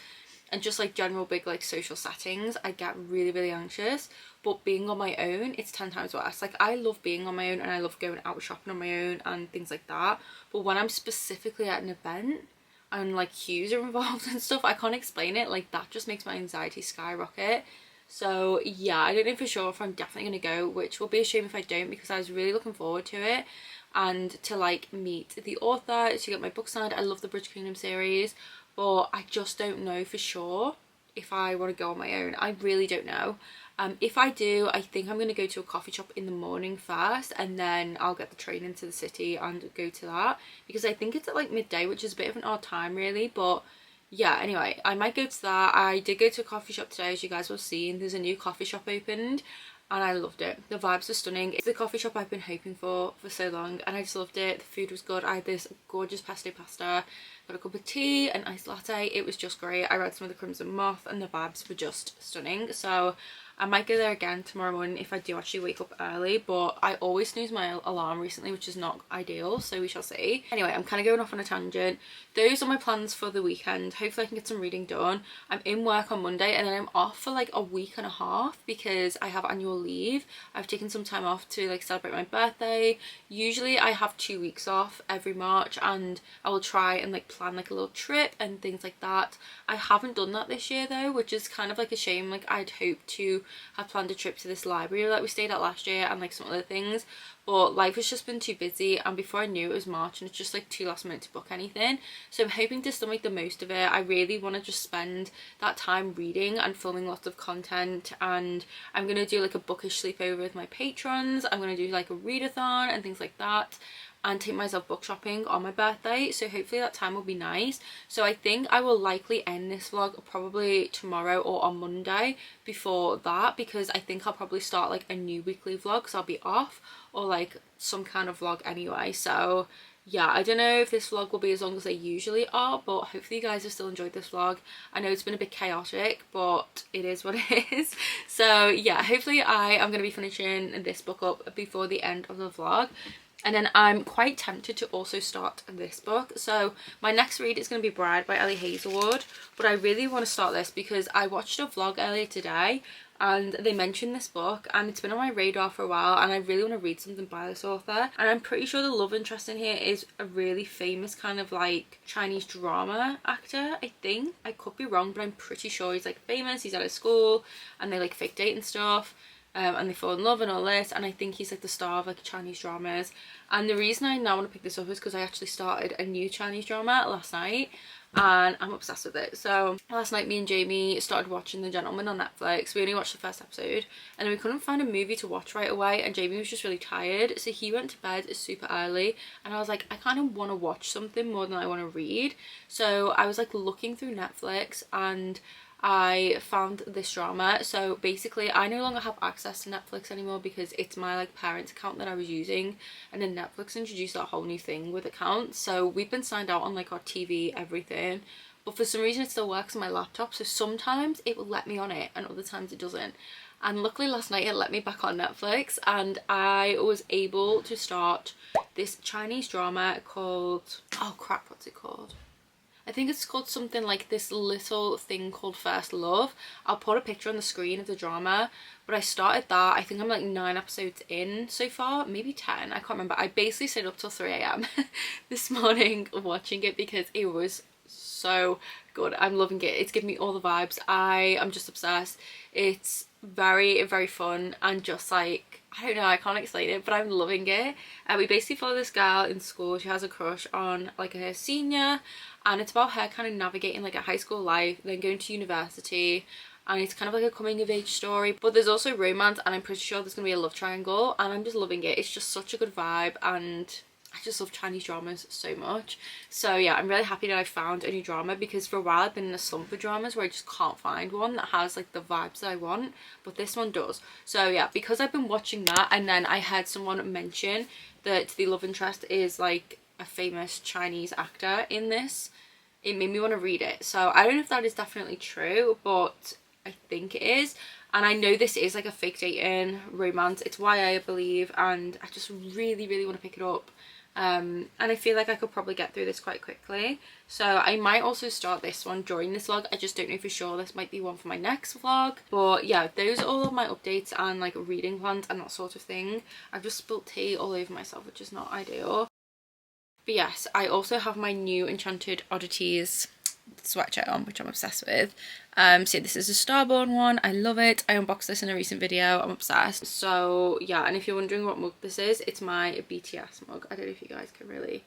and just like general big like social settings, I get really, really anxious. But being on my own, it's 10 times worse. Like, I love being on my own, and I love going out shopping on my own and things like that, but when I'm specifically at an event and like queues are involved and stuff, I can't explain it, like that just makes my anxiety skyrocket. So yeah, I don't know for sure if I'm definitely gonna go, which will be a shame if I don't, because I was really looking forward to it, and to like meet the author, to get my book signed. I love the Bridge Kingdom series, but I just don't know for sure if I want to go on my own. I really don't know. If I do, I think I'm going to go to a coffee shop in the morning first, and then I'll get the train into the city and go to that, because I think it's at like midday, which is a bit of an odd time really. But yeah, anyway, I might go to that. I did go to a coffee shop today, as you guys will see, and there's a new coffee shop opened, and I loved it. The vibes are stunning. It's the coffee shop I've been hoping for so long, and I just loved it. The food was good. I had this gorgeous pesto pasta, got a cup of tea, an iced latte. It was just great. I read some of The Crimson Moth, and the vibes were just stunning. So I might go there again tomorrow morning if I do actually wake up early, but I always snooze my alarm recently, which is not ideal, so we shall see. Anyway, I'm kind of going off on a tangent. Those are my plans for the weekend. Hopefully I can get some reading done. I'm in work on Monday, and then I'm off for like a week and a half because I have annual leave. I've taken some time off to like celebrate my birthday. Usually I have 2 weeks off every March, and I will try and like plan like a little trip and things like that. I haven't done that this year though, which is kind of like a shame. Like, I'd hoped to have planned a trip to this library that we stayed at last year, and like some other things, but life has just been too busy, and before I knew it was March, and it's just like too last minute to book anything. So I'm hoping to still make the most of it. I really want to just spend that time reading and filming lots of content, and I'm gonna do like a bookish sleepover with my patrons. I'm gonna do like a readathon and things like that, and take myself book shopping on my birthday, so hopefully that time will be nice. So I think I will likely end this vlog probably tomorrow or on Monday before that, because I think I'll probably start like a new weekly vlog because I'll be off, or like some kind of vlog anyway. So yeah, I don't know if this vlog will be as long as they usually are, but hopefully you guys have still enjoyed this vlog. I know it's been a bit chaotic, but it is what it is. So yeah, hopefully I am going to be finishing this book up before the end of the vlog. And then I'm quite tempted to also start this book. So my next read is going to be Bride by Ellie Hazelwood. But I really want to start this because I watched a vlog earlier today and they mentioned this book and it's been on my radar for a while and I really want to read something by this author. And I'm pretty sure the love interest in here is a really famous kind of like Chinese drama actor, I think. I could be wrong, but I'm pretty sure he's like famous. He's at a school and they like fake date and stuff. And they fall in love and all this, and I think he's like the star of like Chinese dramas. And the reason I now want to pick this up is because I actually started a new Chinese drama last night and I'm obsessed with it. So last night me and Jamie started watching The Gentleman on Netflix. We only watched the first episode and then we couldn't find a movie to watch right away and Jamie was just really tired, so he went to bed super early and I was like, I kind of want to watch something more than I want to read. So I was like looking through Netflix and I found this drama. So basically I no longer have access to Netflix anymore because it's my like parents account that I was using, and then Netflix introduced that whole new thing with accounts, so we've been signed out on like our TV, everything, but for some reason it still works on my laptop. So sometimes it will let me on it and other times it doesn't, and luckily last night it let me back on Netflix and I was able to start this Chinese drama called, oh crap, what's it called? I think it's called something like This Little Thing Called First Love. I'll put a picture on the screen of the drama, but I started that. I think I'm like 9 episodes in so far, maybe 10, I can't remember. I basically stayed up till 3 a.m. this morning watching it because it was so good. I'm loving it. It's giving me all the vibes. I am just obsessed. It's very, very fun and just like, I don't know, I can't explain it, but I'm loving it. We basically follow this girl in school. She has a crush on like her senior, and it's about her kind of navigating like a high school life, then going to university, and it's kind of like a coming of age story, but there's also romance and I'm pretty sure there's gonna be a love triangle, and I'm just loving it. It's just such a good vibe and I just love Chinese dramas so much. So yeah, I'm really happy that I found a new drama because for a while I've been in a slump of dramas where I just can't find one that has like the vibes that I want, but this one does. So yeah, because I've been watching that and then I heard someone mention that the love interest is like a famous Chinese actor in this, it made me want to read it. So I don't know if that is definitely true, but I think it is. And I know this is like a fake dating romance. It's YA, I believe, and I just really, really want to pick it up. And I feel like I could probably get through this quite quickly, so I might also start this one during this vlog. I just don't know for sure. This might be one for my next vlog, but yeah, those are all of my updates and like reading plans and that sort of thing. I've just spilt tea all over myself, which is not ideal. But yes, I also have my new Enchanted Oddities sweatshirt on, which I'm obsessed with. So this is a Starborn one. I love it. I unboxed this in a recent video. I'm obsessed. So yeah, and if you're wondering what mug this is, it's my BTS mug. I don't know if you guys can really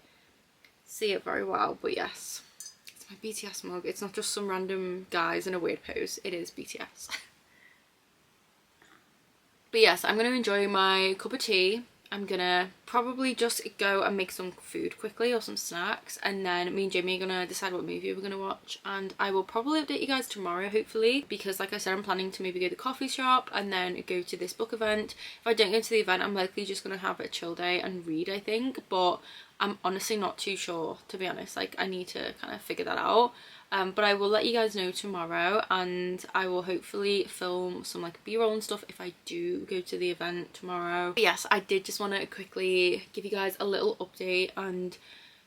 see it very well, but yes, it's my BTS mug. It's not just some random guys in a weird pose. It is BTS. But yes, I'm going to enjoy my cup of tea. I'm gonna probably just go and make some food quickly or some snacks, and then me and Jamie are gonna decide what movie we're gonna watch, and I will probably update you guys tomorrow hopefully, because like I said, I'm planning to maybe go to the coffee shop and then go to this book event. If I don't go to the event, I'm likely just gonna have a chill day and read, I think, but I'm honestly not too sure, to be honest. Like, I need to kind of figure that out. But I will let you guys know tomorrow, and I will hopefully film some like b-roll and stuff if I do go to the event tomorrow. But yes, I did just want to quickly give you guys a little update and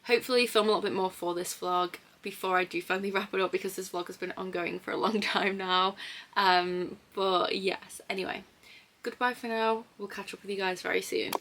hopefully film a little bit more for this vlog before I do finally wrap it up, because this vlog has been ongoing for a long time now. But yes, anyway, goodbye for now. We'll catch up with you guys very soon.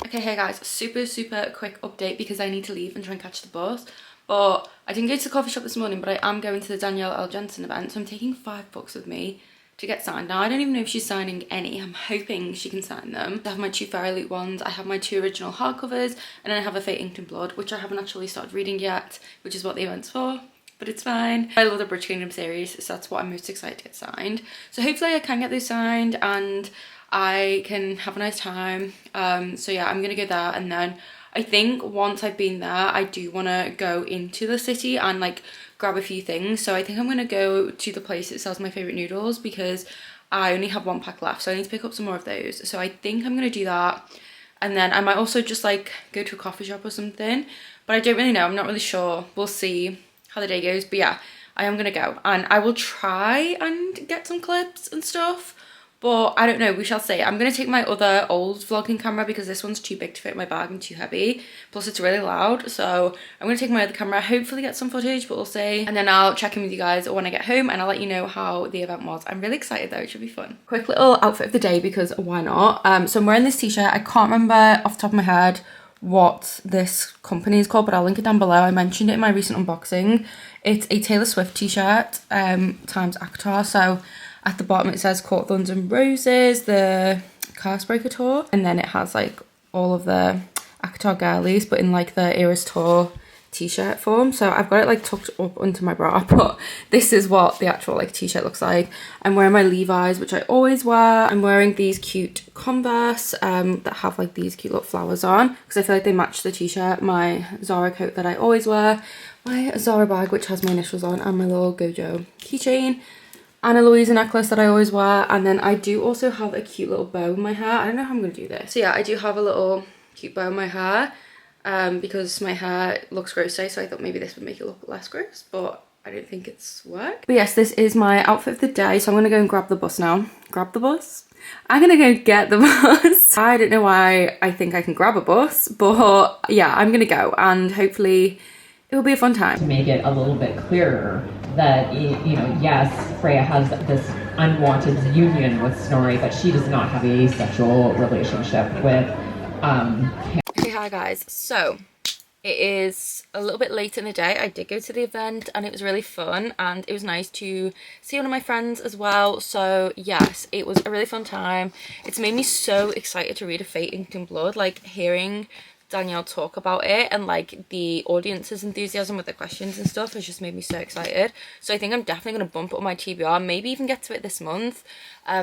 Okay, hey guys, super quick update because I need to leave and try and catch the bus. But I didn't go to the coffee shop this morning, but I am going to the Danielle L. Jensen event, so I'm taking 5 books with me to get signed. Now I don't even know if she's signing any. I'm hoping she can sign them. I have my 2 Fairy Loot ones, I have my 2 original hardcovers, and then I have a Fate Inked in Blood, which I haven't actually started reading yet, which is what the event's for, but it's fine. I love the Bridge Kingdom series, so that's what I'm most excited to get signed. So hopefully I can get those signed and I can have a nice time. So yeah, I'm gonna go there, and then I think once I've been there, I do want to go into the city and like grab a few things. So I think I'm going to go to the place that sells my favourite noodles, because I only have 1 pack left, so I need to pick up some more of those. So I think I'm going to do that, and then I might also just like go to a coffee shop or something, but I don't really know. I'm not really sure. We'll see how the day goes, but yeah, I am going to go, and I will try and get some clips and stuff. But I don't know, we shall see. I'm going to take my other old vlogging camera because this one's too big to fit in my bag and too heavy. Plus it's really loud. So I'm going to take my other camera, hopefully get some footage, but we'll see. And then I'll check in with you guys when I get home and I'll let you know how the event was. I'm really excited though, it should be fun. Quick little outfit of the day because why not? So I'm wearing this t-shirt. I can't remember off the top of my head what this company is called, but I'll link it down below. I mentioned it in my recent unboxing. It's a Taylor Swift t-shirt times Actor. So at the bottom it says Court Thorns and Roses, the Cursebreaker tour, and then it has like all of the Actor girlies, but in like the Eras tour t-shirt form. So I've got it like tucked up under my bra, but this is what the actual like t-shirt looks like. I'm wearing my Levi's, which I always wear. I'm wearing these cute Converse that have like these cute little flowers on, because I feel like they match the t-shirt. My Zara coat that I always wear, my Zara bag which has my initials on, and my little Gojo keychain, and a Louisa necklace that I always wear. And then I do also have a cute little bow in my hair. I don't know how I'm going to do this. So yeah, I do have a little cute bow in my hair because my hair looks gross today, so I thought maybe this would make it look less gross, but I don't think it's worked. But yes, this is my outfit of the day, so I'm going to go and grab the bus now. Grab the bus? I'm going to go get the bus. I don't know why I think I can grab a bus, but yeah, I'm going to go and hopefully it will be a fun time. To make it a little bit clearer that, you know, yes, Freya has this unwanted union with Snorri, but she does not have a sexual relationship with him. Okay, hi guys. So it is a little bit late in the day. I did go to the event and it was really fun, and it was nice to see one of my friends as well. So yes, it was a really fun time. It's made me so excited to read A Fate Inked in Blood, like hearing Danielle talk about it and like the audience's enthusiasm with the questions and stuff has just made me so excited. So I think I'm definitely going to bump up my TBR, maybe even get to it this month,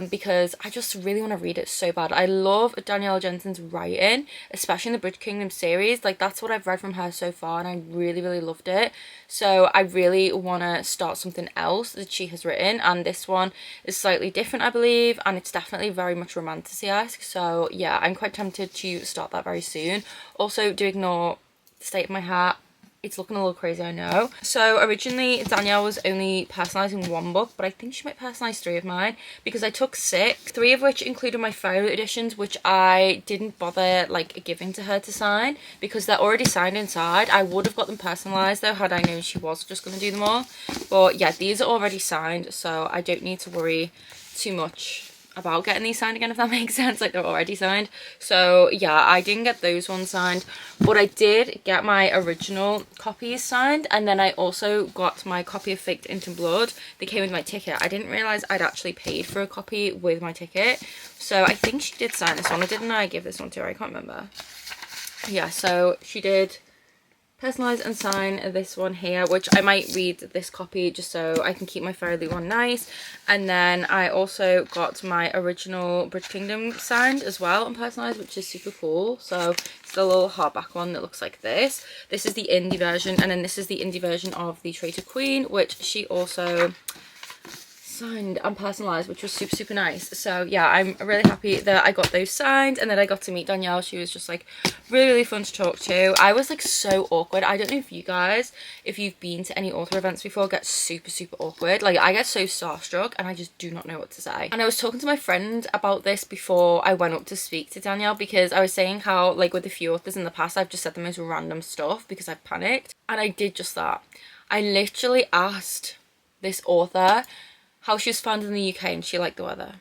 because I just really want to read it so bad. I love Danielle Jensen's writing, especially in the Bridge Kingdom series. Like that's what I've read from her so far, and I really, really loved it. So I really want to start something else that she has written, and this one is slightly different, I believe, and it's definitely very much romantasy-esque. So yeah, I'm quite tempted to start that very soon. Also, do ignore the state of my hair. It's looking a little crazy, I know. So originally Danielle was only personalising 1 book, but I think she might personalise 3 of mine because I took 6, 3 of which included my Fairy editions, which I didn't bother like giving to her to sign because they're already signed inside. I would have got them personalised though had I known she was just going to do them all. But yeah, these are already signed, so I don't need to worry too much about getting these signed again, if that makes sense. Like they're already signed. So yeah, I didn't get those ones signed, but I did get my original copies signed, and then I also got my copy of Fate Inked in Blood. They came with my ticket. I didn't realise I'd actually paid for a copy with my ticket, so I think she did sign this one, or didn't I give this one to her? I can't remember. Yeah, so she did personalise and sign this one here, which I might read this copy just so I can keep my Fairy Loot one nice. And then I also got my original Bridge Kingdom signed as well and personalised, which is super cool. So it's the little hardback one that looks like this. This is the indie version, and then this is the indie version of the Traitor Queen, which she also signed and personalised, which was super, super nice. So yeah, I'm really happy that I got those signed, and then I got to meet Danielle. She was just like really, really fun to talk to. I was like so awkward. I don't know if you guys, if you've been to any author events before, get super, super awkward. Like I get so starstruck and I just do not know what to say. And I was talking to my friend about this before I went up to speak to Danielle, because I was saying how like with a few authors in the past I've just said the most random stuff because I've panicked, and I did just that. I literally asked this author how she was found in the UK and she liked the weather.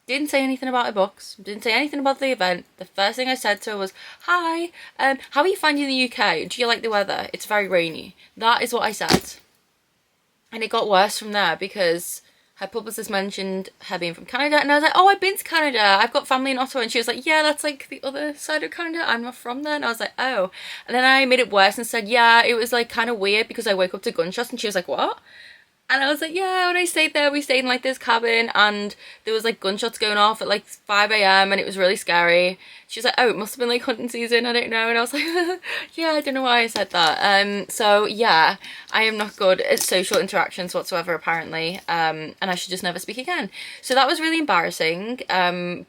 Didn't say anything about her books, didn't say anything about the event. The first thing I said to her was, hi, how are you finding the UK? Do you like the weather? It's very rainy. That is what I said. And it got worse from there because her publicist mentioned her being from Canada, and I was like, oh, I've been to Canada, I've got family in Ottawa. And she was like, yeah, that's like the other side of Canada, I'm not from there. And I was like, oh. And then I made it worse and said, yeah, it was like kind of weird because I woke up to gunshots. And she was like, what? And I was like, yeah, when I stayed there, we stayed in like this cabin and there was like gunshots going off at like 5 a.m. and it was really scary. She was like, oh, it must have been like hunting season, I don't know. And I was like, yeah, I don't know why I said that. So yeah, I am not good at social interactions whatsoever, apparently. And I should just never speak again. So that was really embarrassing.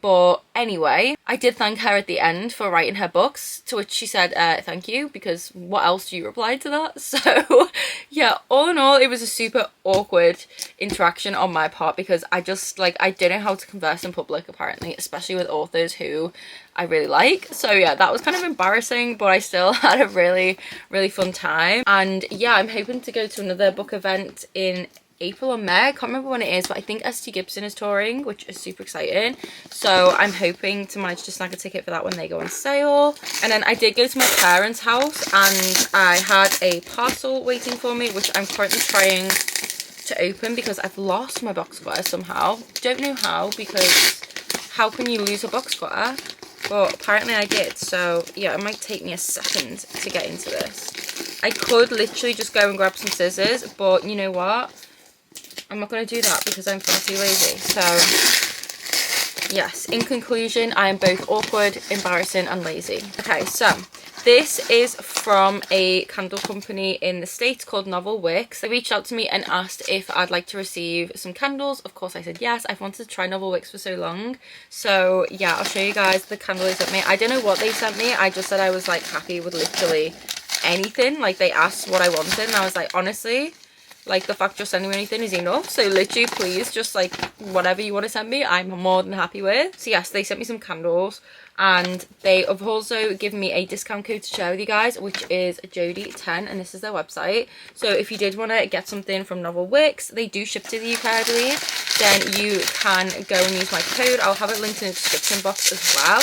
But anyway, I did thank her at the end for writing her books, to which she said, thank you, because what else do you reply to that? So yeah, all in all, it was a super awkward interaction on my part because I just like, I don't know how to converse in public, apparently, especially with authors who I really like. So yeah, that was kind of embarrassing, but I still had a really, really fun time. And yeah, I'm hoping to go to another book event in April or May. I can't remember when it is, but I think St. Gibson is touring, which is super exciting. So I'm hoping to manage to snag a ticket for that when they go on sale. And then I did go to my parents' house and I had a parcel waiting for me, which I'm currently trying to open because I've lost my box cutter somehow. Don't know how, because how can you lose a box cutter? But apparently I did. So yeah, it might take me a second to get into this. I could literally just go and grab some scissors, but you know what? I'm not going to do that because I'm far too lazy. So yes, in conclusion, I am both awkward, embarrassing and lazy. Okay, so this is from a candle company in the States called Novel Wicks. They reached out to me and asked if I'd like to receive some candles. Of course I said yes. I've wanted to try Novel Wicks for so long. So yeah, I'll show you guys the candle they sent me. I don't know what they sent me. I just said I was like happy with literally anything. Like they asked what I wanted and I was like, honestly, like the fact you're sending me anything is enough. So literally, please, just like whatever you want to send me, I'm more than happy with. So yes, they sent me some candles and they have also given me a discount code to share with you guys, which is Jodie10, and this is their website. So if you did want to get something from Novel Wicks, they do ship to the UK, I believe, then you can go and use my code. I'll have it linked in the description box as well.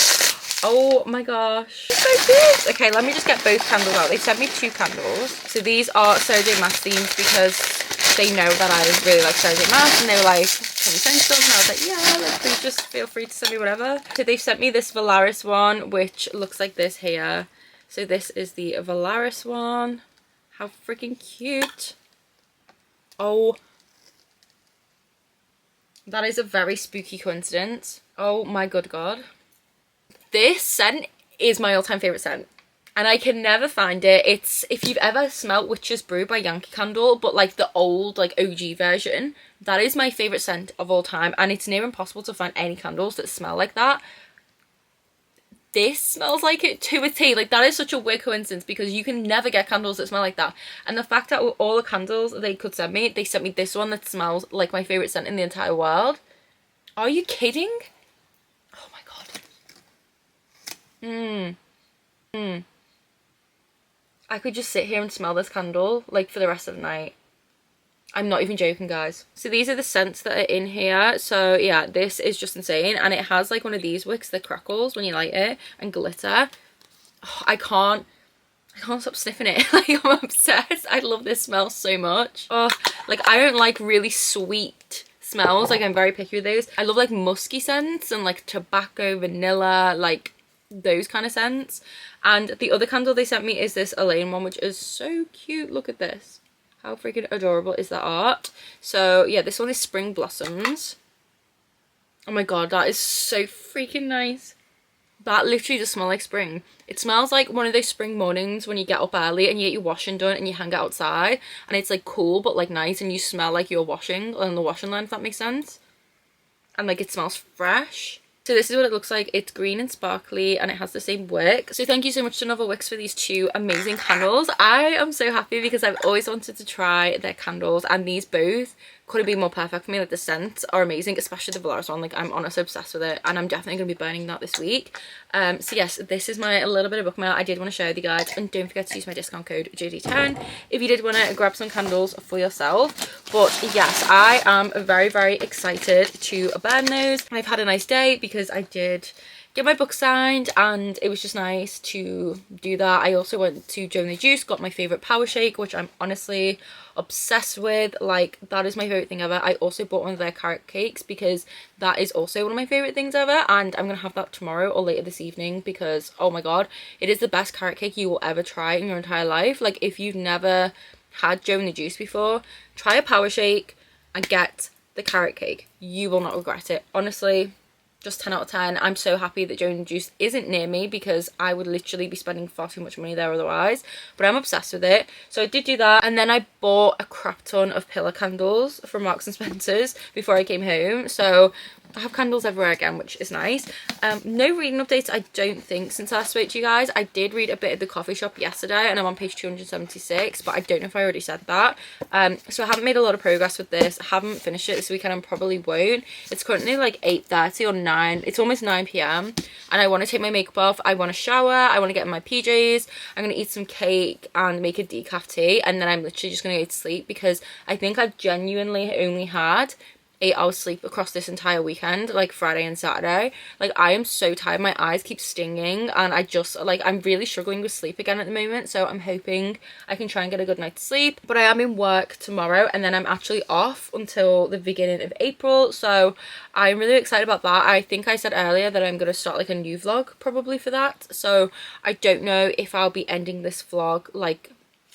Oh my gosh, so cute. Okay, let me just get both candles out. They sent me 2 candles. So these are Sarah J Maas themed because they know that I really like Sarah J Maas, and they were like, can we send stuff? And I was like, yeah, like, please just feel free to send me whatever. So they've sent me this Valaris one, which looks like this here. So this is the Valaris one. How freaking cute. Oh, that is a very spooky coincidence. Oh my good God. This scent is my all-time favourite scent. And I can never find it. It's, if you've ever smelt Witch's Brew by Yankee Candle, but like the old, like OG version, that is my favourite scent of all time. And it's near impossible to find any candles that smell like that. This smells like it to a T. Like, that is such a weird coincidence because you can never get candles that smell like that. And the fact that all the candles they could send me, they sent me this one that smells like my favourite scent in the entire world. Are you kidding? Oh my God. I could just sit here and smell this candle like for the rest of the night. I'm not even joking, guys. So these are the scents that are in here. So yeah, this is just insane. And it has like one of these wicks that crackles when you light it and glitter. Oh, I can't stop sniffing it. Like, I'm obsessed. I love this smell so much. Oh, like I don't like really sweet smells. Like I'm very picky with those. I love like musky scents and like tobacco, vanilla, like those kind of scents. And the other candle they sent me is this Elaine one, which is so cute. Look at this. How freaking adorable is that art? So yeah, this one is Spring Blossoms. Oh my God, that is so freaking nice. That literally does smell like spring. It smells like one of those spring mornings when you get up early and you get your washing done and you hang out outside and it's like cool but like nice and you smell like you're washing on the washing line, if that makes sense. And like it smells fresh. So this is what it looks like. It's green and sparkly and it has the same wick. So thank you so much to Novel Wicks for these 2 amazing candles. I am so happy because I've always wanted to try their candles and these both couldn't be more perfect for me. Like the scents are amazing, especially the Valaris one. Like I'm honestly obsessed with it and I'm definitely going to be burning that this week. So yes, this is my little bit of book mail I did want to share with you guys, and don't forget to use my discount code JD10 if you did want to grab some candles for yourself. But yes, I am very, very excited to burn those. I've had a nice day because I did get my book signed, and it was just nice to do that. I also went to Joe and the Juice, got my favourite power shake, which I'm honestly obsessed with. Like, that is my favourite thing ever. I also bought one of their carrot cakes because that is also one of my favourite things ever, and I'm gonna have that tomorrow or later this evening because, oh my god, it is the best carrot cake you will ever try in your entire life. Like, if you've never had Joe and the Juice before, try a power shake and get the carrot cake. You will not regret it. Honestly, just 10 out of 10. I'm so happy that Joe and the Juice isn't near me because I would literally be spending far too much money there otherwise. But I'm obsessed with it. So I did do that. And then I bought a crap ton of pillar candles from Marks and Spencer's before I came home. So I have candles everywhere again, which is nice. No reading updates, I don't think, since I spoke to you guys. I did read a bit of The Coffee Shop yesterday, and I'm on page 276, but I don't know if I already said that. So I haven't made a lot of progress with this. I haven't finished it this weekend and probably won't. It's currently like 8:30 or 9. It's almost 9 p.m. and I want to take my makeup off. I want to shower. I want to get in my PJs. I'm going to eat some cake and make a decaf tea, and then I'm literally just going to go to sleep because I think I've genuinely only had 8 hours sleep across this entire weekend, like Friday and Saturday. Like, I am so tired, my eyes keep stinging, and I just, like, I'm really struggling with sleep again at the moment, so I'm hoping I can try and get a good night's sleep. But I am in work tomorrow, and then I'm actually off until the beginning of April, so I'm really excited about that. I think I said earlier that I'm going to start like a new vlog probably for that, so I don't know if I'll be ending this vlog like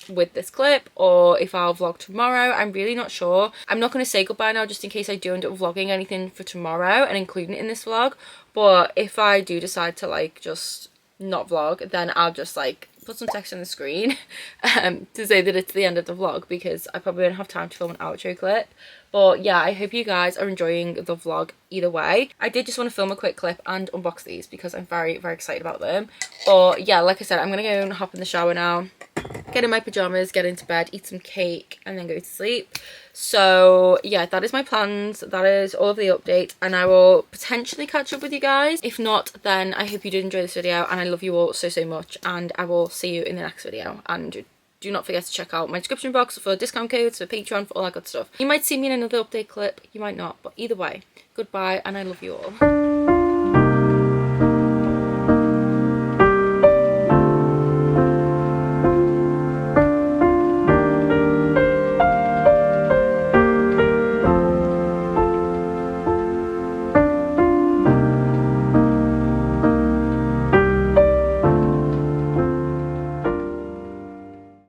with this clip or if I'll vlog tomorrow. I'm really not sure. I'm not going to say goodbye now just in case I do end up vlogging anything for tomorrow and including it in this vlog, but if I do decide to like just not vlog, then I'll just like put some text on the screen to say that it's the end of the vlog because I probably won't have time to film an outro clip. But yeah, I hope you guys are enjoying the vlog either way. I did just want to film a quick clip and unbox these because I'm very, very excited about them. But yeah, like I said, I'm going to go and hop in the shower now, get in my pajamas, get into bed, eat some cake, and then go to sleep. So yeah, that is my plans. That is all of the updates, and I will potentially catch up with you guys. If not, then I hope you did enjoy this video, and I love you all so, so much, and I will see you in the next video. And do not forget to check out my description box for discount codes, for Patreon, for all that good stuff. You might see me in another update clip, you might not, but either way, goodbye, and I love you all.